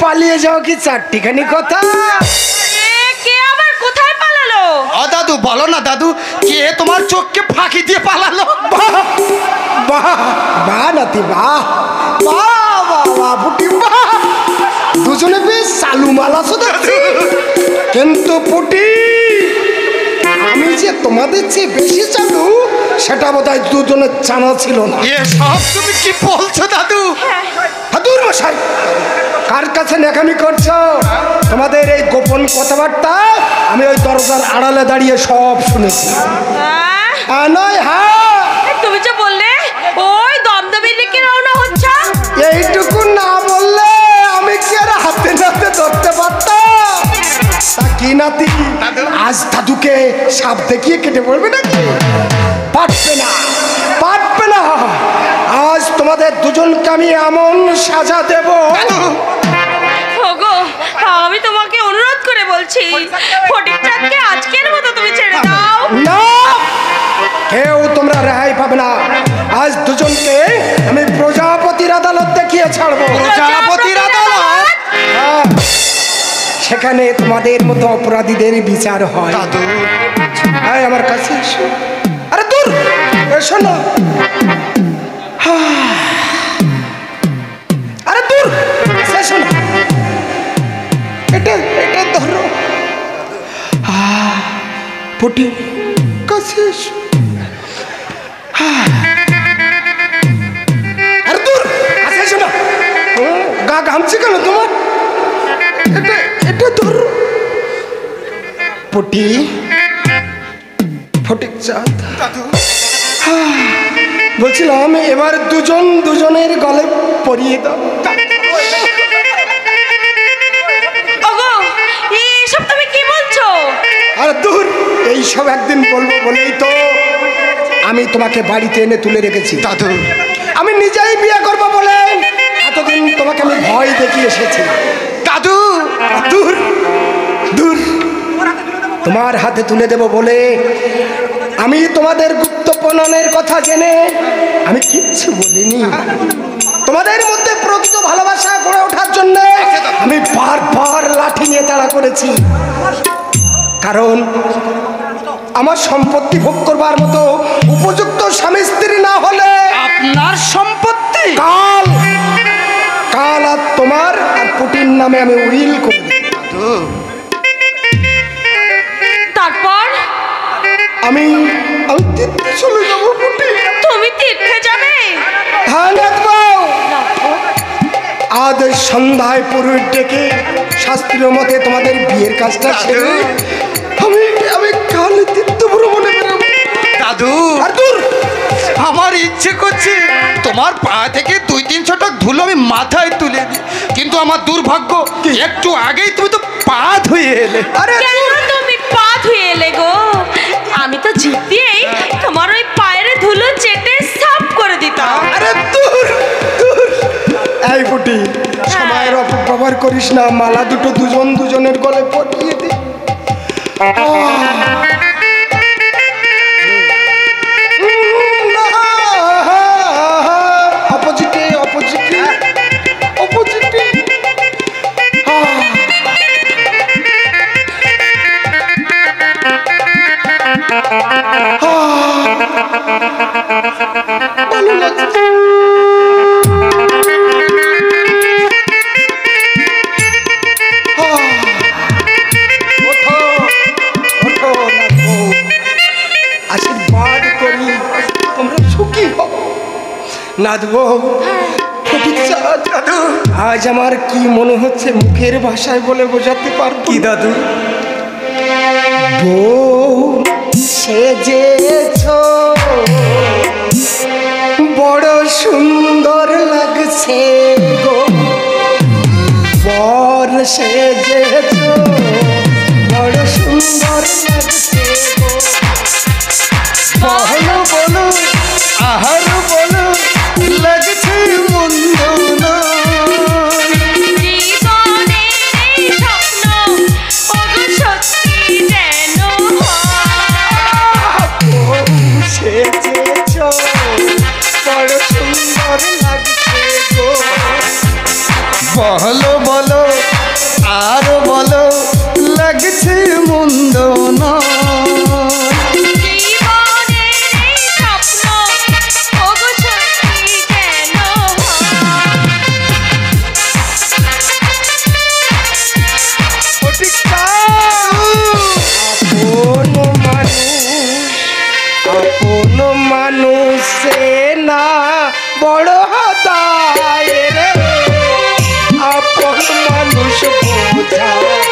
পালিয়ে যাও কি চারটিখানি কথা? কে আবার কোথায় পালালো? দাদু বলো না দাদু, কে তোমার চোখকে ফাঁকি দিয়ে পালালো? বাহ বাহ বাহ নাতি বাহ বাহ বাহ বাহ পুটি বাহ, দুজনে বেশ চালু মালাছো দেখছি। কিন্তু পুটি, আমি যে তোমাদের চেয়ে বেশি চালু সেটা বোধহয় দুজনের জানা ছিল না। এসব তুমি কি বলছো দাদু? হাদুর মশাই, কার কাছে নেকামি করছো? তোমাদের এই গোপন কথাবার্তা আমি ওই দরজার আড়ালে দাঁড়িয়ে সব শুনেছি। নয় হ্যাঁ, তুমি যে বললে ওই দমদমের দিকে রওনা হচ্ছ, এইটুকু না বললে আমি কি আর হাতে নাতে ধরতে পারতাম? তা কি নাতি, আজ দাদুকে সাপ দেখিয়ে কেটে পড়বে নাকি? পারবে না, পারবে না। আজ তোমাদের দুজনকে আমি এমন সাজা দেব। ওগো, আমি তোমাকে অনুরোধ করে বলছি, ফটিকচাঁদকে আজকের মতো তুমি ছেড়ে দাও। না, কেউ তোমরা রেহাই পাবে না। আজ দুজনকে আমি প্রজাপতির আদালত দেখিয়ে ছাড়বো। প্রজাপতির আদালত? হ্যাঁ, সেখানে তোমাদের মতো অপরাধীদের বিচার হয়। দাদু আয় আমার কাছে এসো। আরে দূর এসো না। আরে দূর এসো না। এটা এটা ধরো। পুটি কাছে এসো। আরে দূর কাছে এসো না। গা ঘামছে কেন তোমার? এটা এটা ধরো। পুটি, ফটিকচাঁদ, বলছিলাম এবার দুজন দুজনের গলে পরিয়ে দাও। ওগো, এসব তুমি কি বলছো? আর দূর, এইসব একদিন বলবো বলেই তো আমি তোমাকে বাড়িতে এনে তুলে রেখেছি। দাদু আমি নিজেই বিয়ে করবো বলে এতদিন তোমাকে আমি ভয় দেখিয়ে এসেছি। দাদু দূর দূর, তোমার হাতে তুলে দেব বলে আমি তোমাদের গুপ্ত প্রণয়নের কথা জেনে আমি কিচ্ছু বলিনি। তোমাদের মধ্যে প্রকৃত ভালোবাসা গড়ে ওঠার জন্য আমি বারবার লাঠি নিয়ে তাড়া করেছি। কারণ আমার সম্পত্তি ভোগ করবার মতো উপযুক্ত স্বামী স্ত্রী না হলে আপনার সম্পত্তি কাল কাল আর তোমার আর পুটির নামে আমি উইল করে দেব। তারপর আমি আমি তীর্থে চলে যাবো। পুটি, তুমি তীর্থে যাবে? হ্যাঁ নাথবাবু, আজ সন্ধ্যায় পুরুষ ডেকে শাস্ত্রীয় মতে তোমাদের বিয়ের কাজটা ছেড়ে আমি আমি কাল তীর্থ ভ্রমণে বেরোবো। দাদু আর দূর, আমার ইচ্ছে করছে তোমার পা থেকে 2-3 ছটাক ধুলো আমি মাথায় তুলে দিই, কিন্তু আমার দুর্ভাগ্য একটু আগেই তুমি তো পা ধুয়ে এলে। আরে কেন তুমি পা ধুয়ে এলে গো? আমি তো জিভ দিয়েই তোমার ওই পায়ের ধুলো চেটে সাফ করে দিতাম। আরে দূর দূর। এই পুটি, সময়ের অপব্যবহার করিস না। মালা দুটো দুজন দুজনের গলে পরিয়ে দে। অপোজিটে অপোজিটে অপোজিটে। ভালো লাগছে। আশীর্বাদ করি তোমরা সুখী হও। নাথবো, আজ আমার কি মনে হচ্ছে মুখের ভাষায় বলে বোঝাতে পারবো কি দাদু। বউ সেজেছ, বড় সুন্দর লাগছে গো। বর সেজেছ, বড় সুন্দর লাগছে গো। বলো বলো আহার বলো, লাগছে মন্দ না। জীবনের এই স্বপ্ন ওগো সত্যি যেন হয়। সেজেছ, বড় সুন্দর লাগছে গো। বলো বলো মানুষ বোঝা